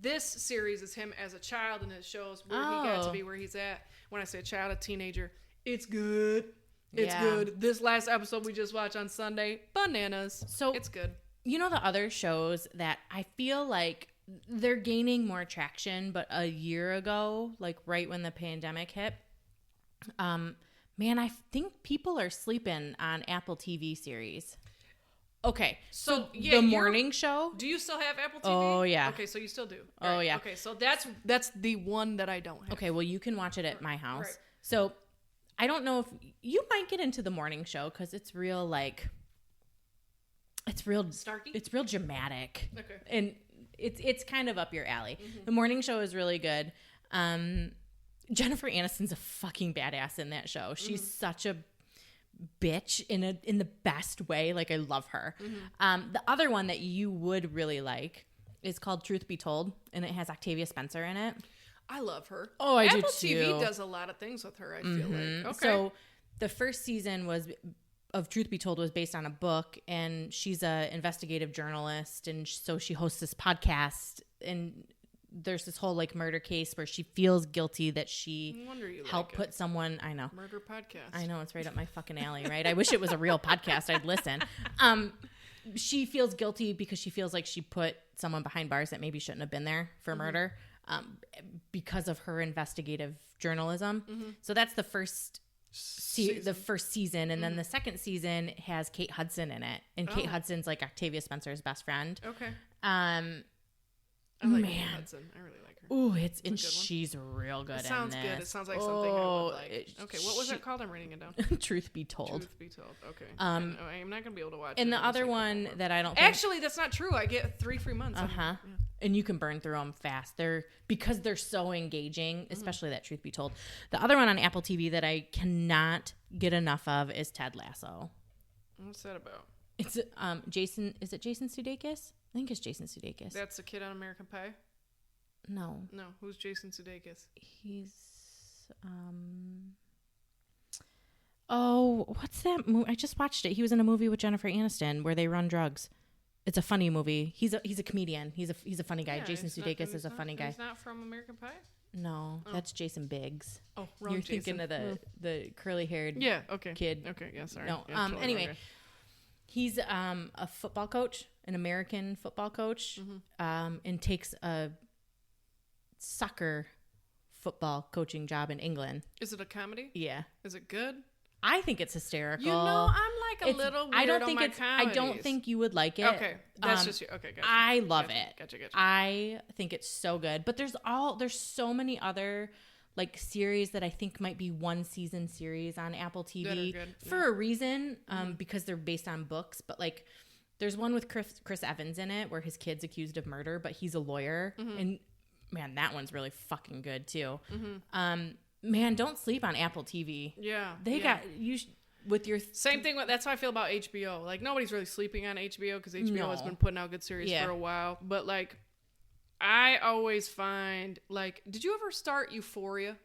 S2: this series is him as a child, and it shows where he got to be, where he's at. When I say a child, a teenager, it's good. It's good. This last episode we just watched on Sunday, bananas. So it's good.
S1: You know the other shows that I feel like they're gaining more traction, but a year ago, like right when the pandemic hit, man, I think people are sleeping on Apple TV series. Okay, so the morning show.
S2: Do you still have Apple TV?
S1: Oh yeah.
S2: Okay, so you still do.
S1: Oh yeah.
S2: Okay, so that's the one that I don't have.
S1: Okay, well you can watch it at my house.
S2: Right.
S1: So I don't know if you might get into the morning show because it's real like. It's real
S2: Starky.
S1: It's real dramatic.
S2: Okay.
S1: And it's kind of up your alley. The morning show is really good. Jennifer Aniston's a fucking badass in that show. She's such a bitch in the best way. Like I love her. The other one that you would really like is called Truth Be Told, and it has Octavia Spencer in it.
S2: I love her.
S1: Oh, I do
S2: Apple
S1: too.
S2: TV does a lot of things with her, I feel like. Okay.
S1: So the first season of Truth Be Told was based on a book, and she's a investigative journalist, and so she hosts this podcast, and there's this whole like murder case where she feels guilty that she helped put someone. I know.
S2: Murder podcast.
S1: I know, it's right up my fucking alley, right? I wish it was a real podcast. I'd listen. She feels guilty because she feels like she put someone behind bars that maybe shouldn't have been there for murder because of her investigative journalism. So that's the first season, and then the second season has Kate Hudson in it, and Kate Hudson's like Octavia Spencer's best friend.
S2: Okay.
S1: I like
S2: Kate Hudson. I really like her.
S1: Ooh, she's real good.
S2: It sounds
S1: in
S2: good.
S1: this.
S2: It sounds like something I would like. Okay, what was that called? I'm writing it down.
S1: Truth Be Told.
S2: Truth Be Told. Okay. I'm not gonna be able to watch.
S1: And the other one that I don't think...
S2: Actually, that's not true. I get 3 free months.
S1: Yeah. And you can burn through them fast. Because they're so engaging, especially that Truth Be Told. The other one on Apple TV that I cannot get enough of is Ted Lasso.
S2: What's that about?
S1: It's Jason. Is it Jason Sudeikis? I think it's Jason Sudeikis.
S2: That's the kid on American Pie?
S1: No.
S2: No. Who's Jason Sudeikis?
S1: He's oh, what's that movie? I just watched it. He was in a movie with Jennifer Aniston where they run drugs. It's a funny movie. He's a comedian. He's a funny guy.
S2: Yeah,
S1: Jason Sudeikis is a funny guy.
S2: He's not from American Pie?
S1: No, that's Jason Biggs.
S2: Oh, wrong.
S1: You're
S2: Jason.
S1: thinking of the curly haired kid.
S2: Okay, yeah, sorry.
S1: No.
S2: Yeah, totally
S1: anyway.
S2: wrong.
S1: He's a football coach, an American football coach, and takes a soccer football coaching job in England.
S2: Is it a comedy?
S1: Yeah.
S2: Is it good?
S1: I think it's hysterical.
S2: You know, I'm like a little weird
S1: I don't think
S2: on my
S1: it's.
S2: comedies.
S1: I don't think you would like it.
S2: Okay, that's just you. Okay, gotcha.
S1: I love it.
S2: Gotcha.
S1: I think it's so good. But there's so many other like series that I think might be one season series on Apple TV for a reason, because they're based on books. But like, there's one with Chris Evans in it where his kid's accused of murder, but he's a lawyer, and man, that one's really fucking good too. Man, don't sleep on Apple TV.
S2: Yeah,
S1: they got you with your
S2: same thing. That's how I feel about HBO. Like nobody's really sleeping on HBO because HBO has been putting out good series for a while. But like, I always find like, did you ever start Euphoria?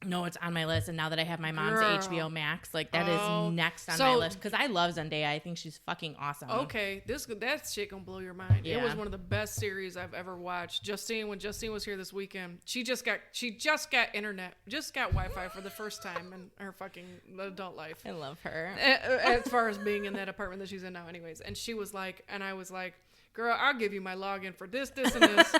S1: No, it's on my list, and now that I have my mom's
S2: Girl.
S1: HBO Max, like that is next on
S2: So-
S1: my list because I love Zendaya. I think she's fucking awesome.
S2: Okay, that shit gonna blow your mind. It was
S1: Yeah.
S2: one of the best series I've ever watched. When Justine was here this weekend, she just got internet, just got Wi-Fi for the first time in her fucking adult life.
S1: I love her.
S2: As far as being in that apartment that she's in now, anyways. And she was like, and I was like, girl, I'll give you my login for this, and this.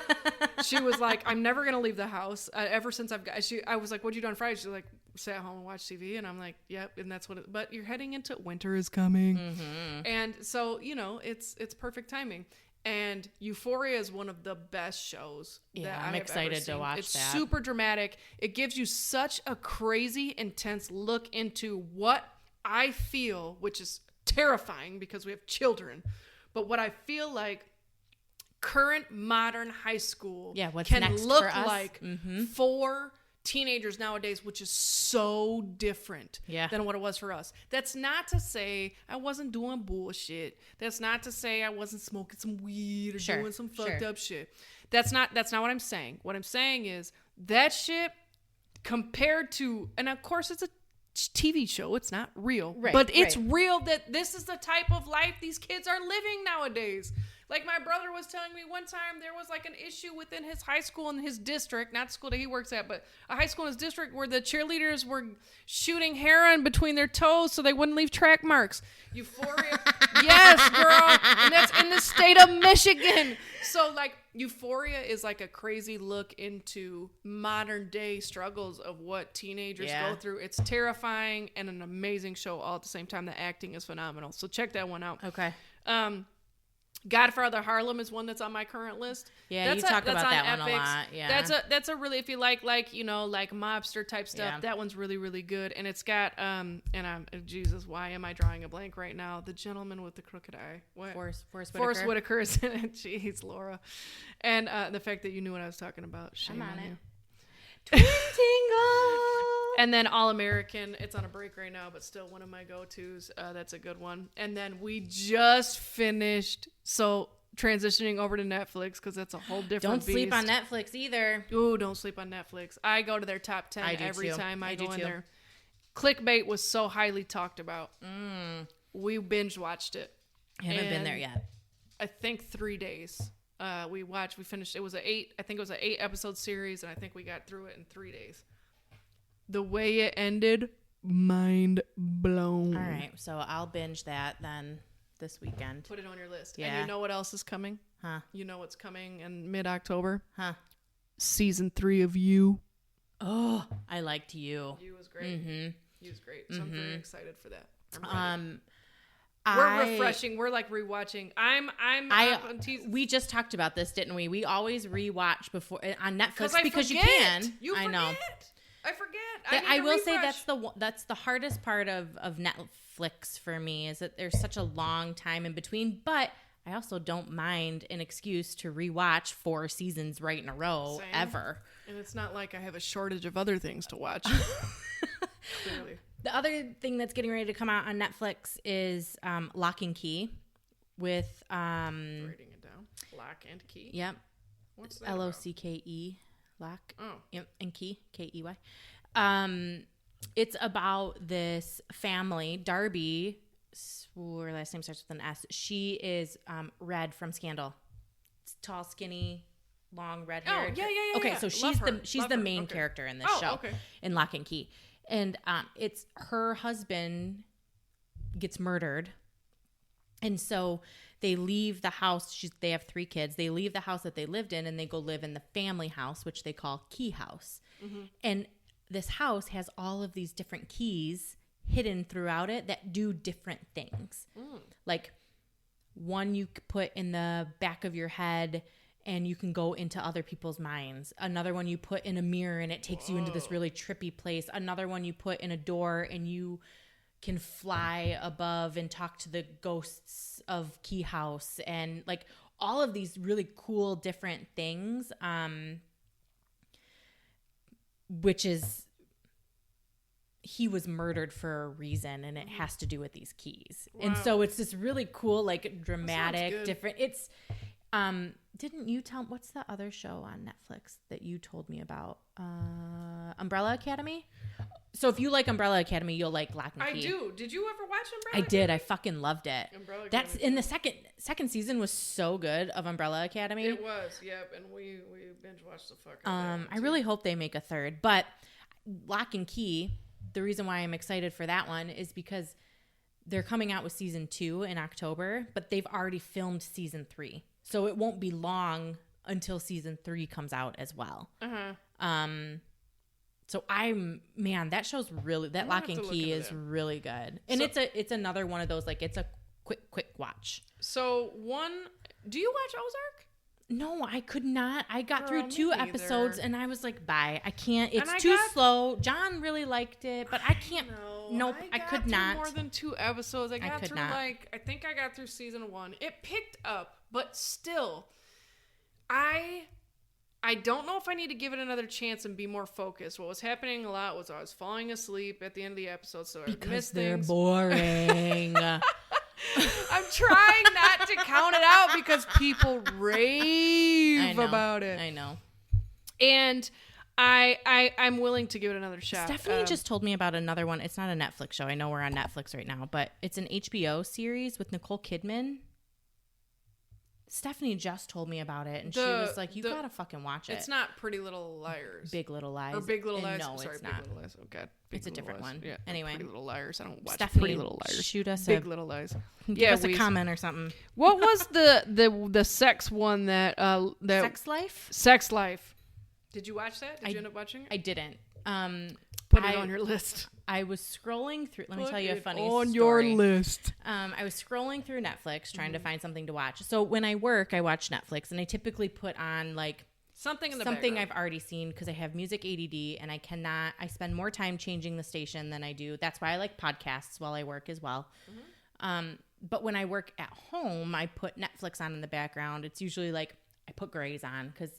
S2: She was like, I'm never going to leave the house. Ever since I was like, what'd you do on Friday? She's like, stay at home and watch TV. And I'm like, yep. And that's but you're heading into winter is coming. Mm-hmm. And so, it's perfect timing. And Euphoria is one of the best shows that
S1: I'm excited to watch
S2: it's
S1: that.
S2: It's super dramatic. It gives you such a crazy, intense look into what I feel, which is terrifying because we have children. But what I feel like current modern high school
S1: what's
S2: can
S1: next
S2: look
S1: for us?
S2: like
S1: Mm-hmm.
S2: for teenagers nowadays, which is so different than what it was for us. That's not to say I wasn't doing bullshit. That's not to say I wasn't smoking some weed or doing some fucked up shit. That's not what I'm saying. What I'm saying is that shit compared to, and of course it's a TV show, it's not real, but it's real that this is the type of life these kids are living nowadays. Like my brother was telling me one time there was like an issue within his high school in his district, not the school that he works at, but a high school in his district where the cheerleaders were shooting heroin between their toes so they wouldn't leave track marks. Euphoria. Yes, girl. And that's in the state of Michigan. So like Euphoria is like a crazy look into modern day struggles of what teenagers go through. It's terrifying and an amazing show all at the same time. The acting is phenomenal. So check that one out.
S1: Okay.
S2: Godfather Harlem is one that's on my current list.
S1: Yeah, you talk about that one a lot. Yeah,
S2: that's a really, if you like mobster type stuff, that one's really, really good. And it's got Jesus, why am I drawing a blank right now? The gentleman with the crooked eye. What? Forrest Whitaker is in it. Jeez, Laura. And the fact that you knew what I was talking about. Shame on you.
S1: Tingle.
S2: And then All American, it's on a break right now, but still one of my go-tos. That's a good one. And then we just finished, so transitioning over to Netflix because that's a whole different
S1: Don't sleep on Netflix either.
S2: Ooh, don't sleep on Netflix. I go to their top 10 every time I go in there. Clickbait was so highly talked about. We binge watched it.
S1: I haven't been there yet.
S2: I think 3 days. We finished. It was an 8 episode series, and I think we got through it in 3 days. The way it ended, mind blown.
S1: All right, so I'll binge that then this weekend.
S2: Put it on your list.
S1: Yeah.
S2: And you know what else is coming?
S1: Huh?
S2: You know what's coming in mid-October?
S1: Huh?
S2: Season 3 of You.
S1: Oh, I liked You.
S2: You was great. Mm-hmm. You was great. So I'm very excited for that. We're refreshing. We're like rewatching.
S1: We just talked about this, didn't we? We always rewatch before on Netflix because you
S2: forget.
S1: can.
S2: I know. I forget.
S1: I will say that's the hardest part of Netflix for me is that there's such a long time in between, but I also don't mind an excuse to rewatch 4 seasons right in a row. Same. Ever.
S2: And it's not like I have a shortage of other things to watch. Clearly.
S1: The other thing that's getting ready to come out on Netflix is Lock and Key with
S2: writing it down. Lock and Key.
S1: Yep.
S2: What's that?
S1: LOCKE. Lock.
S2: Oh.
S1: Yep. And Key. KEY. It's about this family. Darby, her last name starts with an S. She is Red from Scandal. It's tall, skinny, long red hair.
S2: Oh, yeah.
S1: Okay, so she's the main character in this show in Lock and Key. And it's her husband gets murdered. And so they leave the house. They have 3 kids. They leave the house that they lived in and they go live in the family house, which they call Key House. Mm-hmm. And this house has all of these different keys hidden throughout it that do different things. Like one you put in the back of your head and you can go into other people's minds. Another one you put in a mirror and it takes you into this really trippy place. Another one you put in a door and you can fly above and talk to the ghosts of Key House. And like all of these really cool different things, which is he was murdered for a reason and it has to do with these keys. Wow. And so it's this really cool, like dramatic, different. Didn't you tell, what's the other show on Netflix that you told me about? Umbrella Academy? So if you like Umbrella Academy, you'll like Lock and Key.
S2: I do. Did you ever watch Umbrella
S1: I did. I fucking loved it.
S2: Umbrella
S1: That's
S2: Academy.
S1: in the second season was so good of Umbrella Academy.
S2: It was, yep. And we binge watched the fuck out of that.
S1: I really hope they make a third. But Lock and Key, the reason why I'm excited for that one is because they're coming out with season 2 in October, but they've already filmed season 3. So it won't be long until season 3 comes out as well. So that show's really, that Lock and Key is really good. And so, it's another one of those, like, it's a quick watch.
S2: So do you watch Ozark?
S1: No, I could not. I got through
S2: me
S1: 2
S2: neither.
S1: episodes and I was like, bye. I can't. It's too slow. John really liked it, but I can't. Nope, I could not.
S2: More than 2 episodes. I got
S1: could
S2: through
S1: not.
S2: I think I got through season 1. It picked up, but still, I don't know if I need to give it another chance and be more focused. What was happening a lot was I was falling asleep at the end of the episode, so I missed things.
S1: Boring.
S2: I'm trying not to count it out because people rave about it.
S1: I know.
S2: And I'm willing to give it another shot.
S1: Stephanie just told me about another one. It's not a Netflix show. I know we're on Netflix right now, but it's an HBO series with Nicole Kidman. Stephanie just told me about it, and she was like, you gotta fucking watch it.
S2: It's not Pretty Little Liars.
S1: Big Little Lies.
S2: Or Big Little Lies.
S1: No,
S2: Sorry,
S1: it's
S2: Big
S1: not.
S2: Little Lies. Oh, God.
S1: It's a different one.
S2: Yeah.
S1: Anyway.
S2: Pretty Little Liars. I don't watch
S1: Stephanie,
S2: Pretty Little Liars.
S1: Shoot us
S2: Big Little Lies.
S1: Give us a comment or something.
S2: What was the sex one that
S1: Sex Life?
S2: Sex Life. Did you watch that? Did you end up watching it?
S1: I didn't.
S2: Put it on your list.
S1: I was scrolling through. Let me tell you a funny
S2: on
S1: story.
S2: Your list.
S1: I was scrolling through Netflix trying to find something to watch. So when I work, I watch Netflix, and I typically put on like
S2: something
S1: I've already seen because I have music ADD, and I spend more time changing the station than I do. That's why I like podcasts while I work as well. But when I work at home, I put Netflix on in the background. It's usually like I put Grey's on because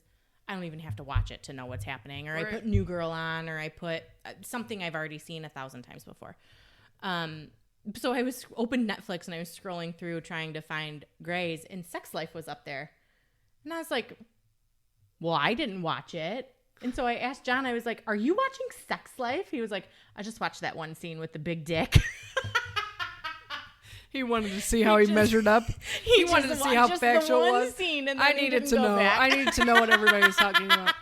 S1: I don't even have to watch it to know what's happening. Or I put New Girl on, or I put something I've already seen 1,000 times before. So I opened Netflix and I was scrolling through trying to find Grey's, and Sex Life was up there. And I was like, well, I didn't watch it. And so I asked John, I was like, are you watching Sex Life? He was like, I just watched that one scene with the big dick.
S2: He wanted to see how he measured up. He wanted to see how factual it was. I needed to know. I needed to know what everybody was talking about.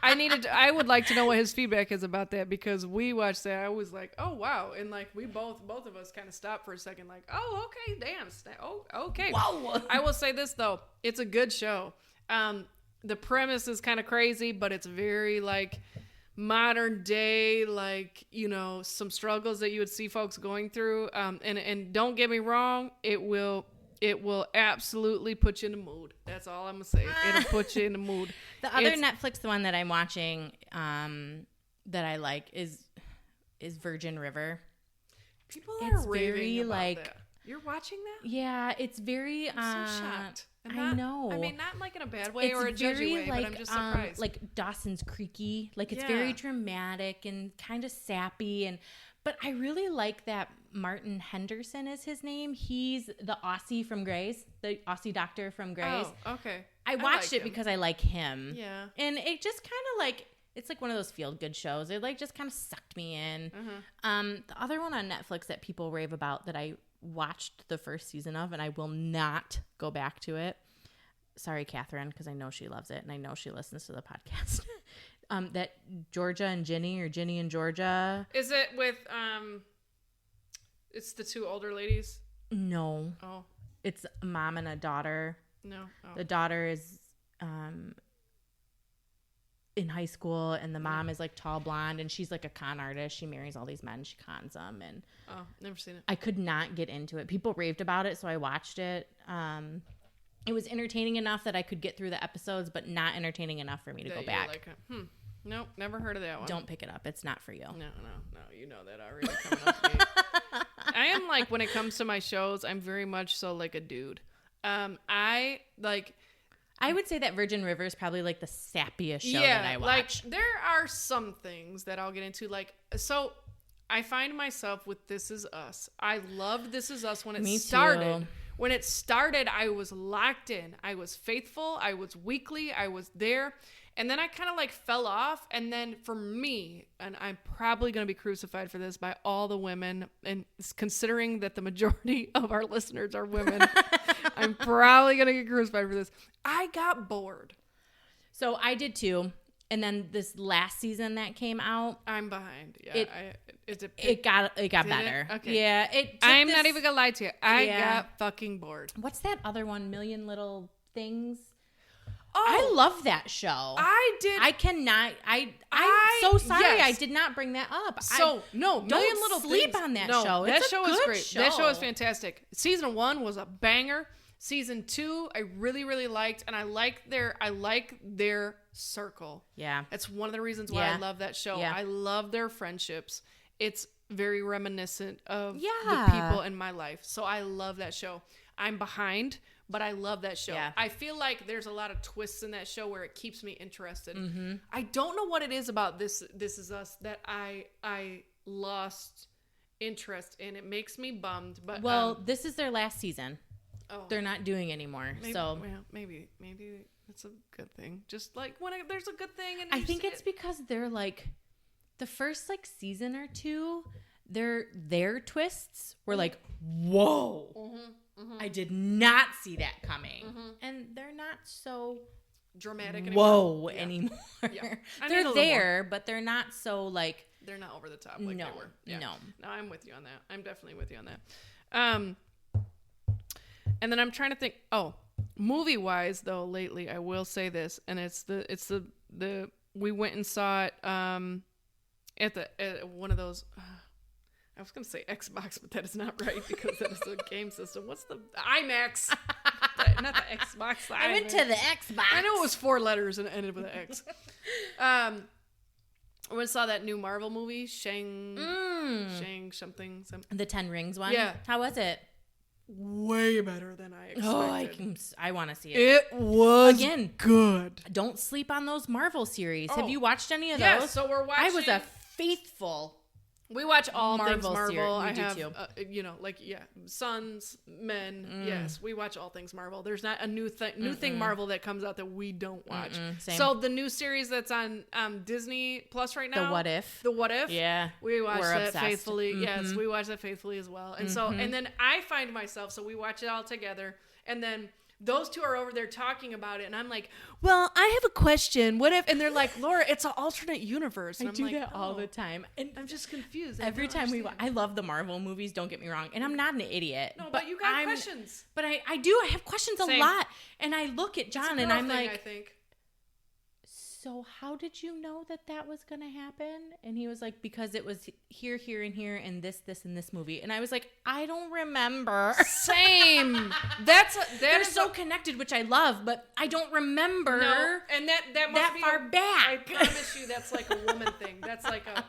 S2: I would like to know what his feedback is about that, because we watched that. I was like, oh wow, and like we both of us kind of stopped for a second, like, oh okay, damn, oh okay.
S1: Whoa.
S2: I will say this though, it's a good show. The premise is kind of crazy, but it's very like modern day, like, you know, some struggles that you would see folks going through. And don't get me wrong, it will absolutely put you in the mood. That's all I'm gonna say. It'll put you in the mood.
S1: The other Netflix one that I'm watching that I like is Virgin River.
S2: People are
S1: it's
S2: raving
S1: very
S2: about
S1: like
S2: that. You're watching that?
S1: Yeah, it's very
S2: I'm so shocked.
S1: I know.
S2: I mean, not like in a bad way or a
S1: very
S2: judgy way,
S1: like,
S2: but I'm just surprised.
S1: Like Dawson's Creeky. Like it's very dramatic and kind of sappy, but I really like that Martin Henderson is his name. He's the Aussie from Grey's, the Aussie doctor from Grey's.
S2: Oh, okay.
S1: I watched it because I like him.
S2: Yeah.
S1: And it just kind of like, it's like one of those feel-good shows. It like just kind of sucked me in. The other one on Netflix that people rave about that I watched the first season of, and I will not go back to it. Sorry, Catherine, because I know she loves it, and I know she listens to the podcast. That Georgia and Ginny, or Ginny and Georgia.
S2: Is it with it's the two older ladies?
S1: No.
S2: Oh.
S1: It's a mom and a daughter.
S2: No. Oh.
S1: The daughter is in high school, and the mom is like tall blonde, and she's like a con artist. She marries all these men, she cons them, and
S2: never seen it.
S1: I could not get into it. People raved about it, so I watched it. It was entertaining enough that I could get through the episodes, but not entertaining enough for me to go back.
S2: Like, nope, never heard of that one.
S1: Don't pick it up. It's not for you.
S2: No, you know that already coming up to me. I am like, when it comes to my shows, I'm very much so like a dude. I would
S1: say that Virgin River is probably like the sappiest show that I watch.
S2: Like there are some things that I'll get into. Like, so I find myself with This Is Us. I loved This Is Us when it started. When it started, I was locked in. I was faithful. I was weekly. I was there. And then I kind of like fell off. And then for me, and I'm probably going to be crucified for this by all the women, and considering that the majority of our listeners are women, I'm probably going to get crucified for this. I got bored.
S1: So I did too. And then this last season that came out,
S2: I'm behind. Yeah,
S1: it got better.
S2: Okay.
S1: Yeah,
S2: I'm not even gonna lie to you. I got fucking bored.
S1: What's that other one? Million Little Things.
S2: Oh,
S1: I love that show.
S2: I did.
S1: I cannot. I'm so sorry.
S2: Yes.
S1: I did not bring that up.
S2: So no, Million Little
S1: sleep
S2: Things.
S1: on that
S2: No,
S1: show.
S2: That
S1: It's
S2: show
S1: a
S2: is
S1: good
S2: great.
S1: show.
S2: That show is fantastic. Season 1 was a banger. Season 2, I really, really liked, and I like their circle.
S1: Yeah,
S2: that's one of the reasons why I love that show.
S1: Yeah.
S2: I love their friendships. It's very reminiscent of the
S1: Yeah.
S2: people in my life. So I love that show. I'm behind, but I love that show.
S1: Yeah.
S2: I feel like there's a lot of twists in that show where it keeps me interested.
S1: Mm-hmm.
S2: I don't know what it is about This Is Us that I lost interest in. It makes me bummed. But
S1: this is their last season.
S2: Oh,
S1: They're not doing anymore.
S2: maybe,
S1: So
S2: well, maybe it's a good thing. Just like when there's a good thing, and
S1: I think it's because they're like the first like season or two, their twists were like, whoa.
S2: Mm-hmm.
S1: I did not see that coming.
S2: Mm-hmm.
S1: And they're not so
S2: dramatic
S1: anymore.
S2: Yeah.
S1: They're there, but they're not so like
S2: they're not over the top like they were. Yeah.
S1: No,
S2: I'm with you on that. I'm definitely with you on that. And then I'm trying to think. Oh, movie wise though, lately I will say this, and it's the we went and saw it at one of those. I was gonna say Xbox, but that is not right because that is a game system. What's the IMAX? Not the Xbox. The
S1: I went to the Xbox.
S2: I know it was 4 letters and it ended with an X. I went and saw that new Marvel movie, Shang something.
S1: The 10 Rings one.
S2: Yeah.
S1: How was it?
S2: Way better than I expected.
S1: I want to see it.
S2: It was good.
S1: Don't sleep on those Marvel series.
S2: Oh.
S1: Have you watched any of those?
S2: Yeah, so we're watching.
S1: I was a faithful.
S2: We watch all
S1: Marvel
S2: things Marvel.
S1: series. We do
S2: too. Sons, men. Yes, we watch all things Marvel. There's not a new thing Marvel that comes out that we don't watch.
S1: Same.
S2: So the new series that's on Disney Plus right now, The What If.
S1: Yeah,
S2: we watch
S1: we're
S2: that
S1: obsessed.
S2: faithfully. Yes, we watch that faithfully as well. And so, and then I find myself, so we watch it all together, and then those two are over there talking about it, and I'm like, well, I have a question. What if? And they're like, Laura, it's an alternate universe. And
S1: I
S2: I'm
S1: do
S2: like,
S1: that all the time. And
S2: I'm just confused.
S1: every time I love the Marvel movies, don't get me wrong. And I'm not an idiot.
S2: No, but you got questions.
S1: But I do. I have questions a lot. And I look at John and I'm like,
S2: I think.
S1: So how did you know that was going to happen? And he was like, because it was here, and here, and this, and this movie. And I was like, I don't remember.
S2: Same. They're
S1: so connected, which I love, but I don't remember.
S2: No, and that must
S1: that
S2: be
S1: far back.
S2: I promise you, that's like a woman thing. That's like a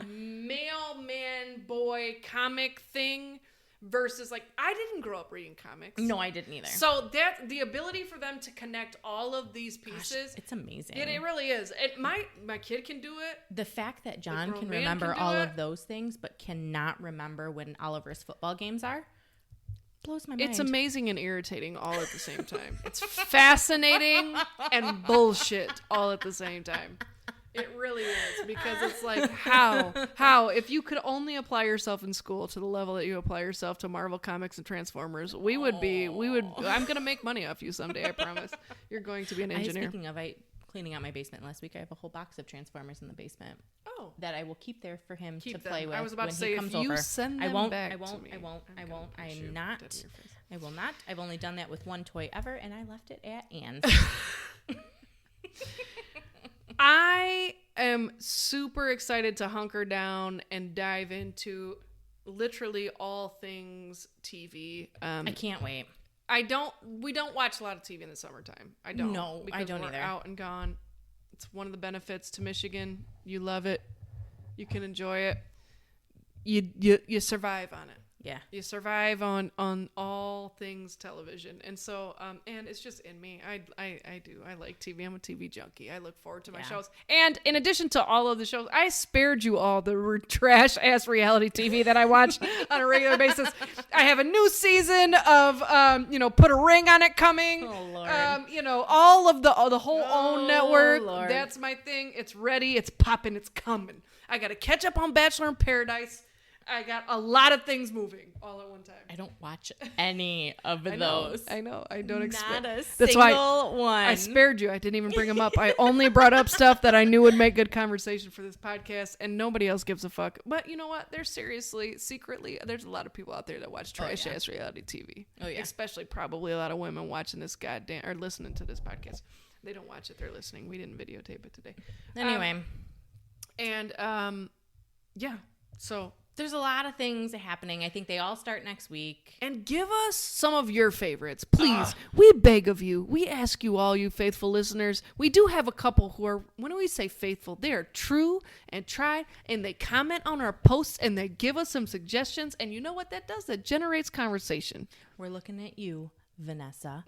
S2: male man boy comic thing. Versus, like, I didn't grow up reading comics.
S1: No, I didn't either.
S2: So that the ability for them to connect all of these pieces,
S1: it's amazing.
S2: It really is. My kid can do it.
S1: The fact that John can remember all of those things, but cannot remember when Oliver's football games are, blows my mind.
S2: It's amazing and irritating all at the same time. It's fascinating and bullshit all at the same time. It really is, because it's like, how, if you could only apply yourself in school to the level that you apply yourself to Marvel Comics and Transformers, I'm going to make money off you someday, I promise. You're going to be an engineer.
S1: Speaking of, cleaning out my basement last week, I have a whole box of Transformers in the basement.
S2: Oh.
S1: That I will keep there for him to play with.
S2: I was about to
S1: when
S2: say,
S1: he comes
S2: if you
S1: over.
S2: send them back to me.
S1: I won't. I will not. I've only done that with one toy ever, and I left it at Anne's.
S2: I am super excited to hunker down and dive into literally all things TV.
S1: I can't wait.
S2: We don't watch a lot of TV in the summertime. I don't.
S1: No, I don't either.
S2: Out and gone. It's one of the benefits to Michigan. You love it. You can enjoy it. You survive on it.
S1: Yeah.
S2: You survive on all all things television. And so, and it's just in me. I like TV. I'm a TV junkie. I look forward to my shows. And in addition to all of the shows, I spared you all the trash ass reality TV that I watch on a regular basis. I have a new season of, Put a Ring on It coming.
S1: Oh, Lord.
S2: All of the whole OWN network.
S1: Lord.
S2: That's my thing. It's ready. It's popping. It's coming. I got to catch up on Bachelor in Paradise. I got a lot of things moving all at one time.
S1: I don't watch any of those.
S2: I know. I don't expect.
S1: Not a
S2: That's
S1: single
S2: why
S1: one.
S2: I spared you. I didn't even bring them up. I only brought up stuff that I knew would make good conversation for this podcast, and nobody else gives a fuck. But you know what? There's secretly, there's a lot of people out there that watch trash-ass reality TV. Oh, yeah. Especially probably a lot of women watching this or listening to this podcast. They don't watch it. They're listening. We didn't videotape it today.
S1: Anyway.
S2: Yeah. So...
S1: there's a lot of things happening. I think they all start next week.
S2: And give us some of your favorites, please. We beg of you. We ask you all, you faithful listeners. We do have a couple who are, when we say faithful, they are true and tried, and they comment on our posts, and they give us some suggestions. And you know what that does? That generates conversation.
S1: We're looking at you, Vanessa,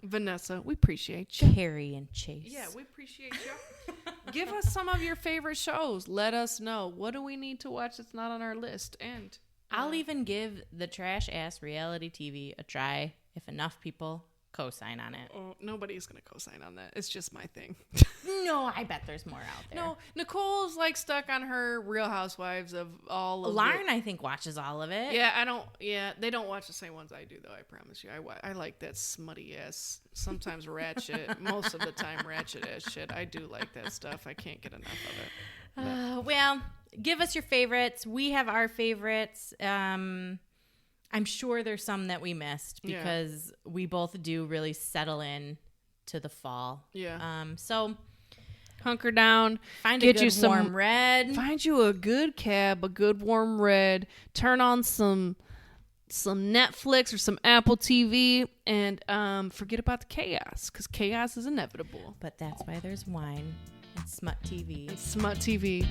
S2: we appreciate you.
S1: Carrie, and Chase.
S2: Yeah, we appreciate you. Give us some of your favorite shows. Let us know. What do we need to watch that's not on our list? And
S1: I'll even give the trash-ass reality TV a try if enough people co-sign on it.
S2: Oh, nobody's going to co-sign on that. It's just my thing.
S1: No, I bet there's more out there.
S2: No, Nicole's like stuck on her Real Housewives of all of
S1: Lauren, I think, watches all of it.
S2: Yeah, they don't watch the same ones I do, though, I promise you. I like that smutty-ass, sometimes ratchet, most of the time ratchet-ass shit. I do like that stuff. I can't get enough of it.
S1: Well, give us your favorites. We have our favorites. I'm sure there's some that we missed because we both do really settle in to the fall.
S2: Yeah.
S1: So
S2: hunker down.
S1: Find a good warm red.
S2: Find you a good cab, a good warm red. Turn on some Netflix or some Apple TV, and forget about the chaos, because chaos is inevitable.
S1: But that's why there's wine and Smut TV.
S2: Smut TV.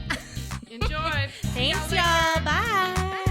S2: Enjoy.
S1: Thanks, y'all. Bye.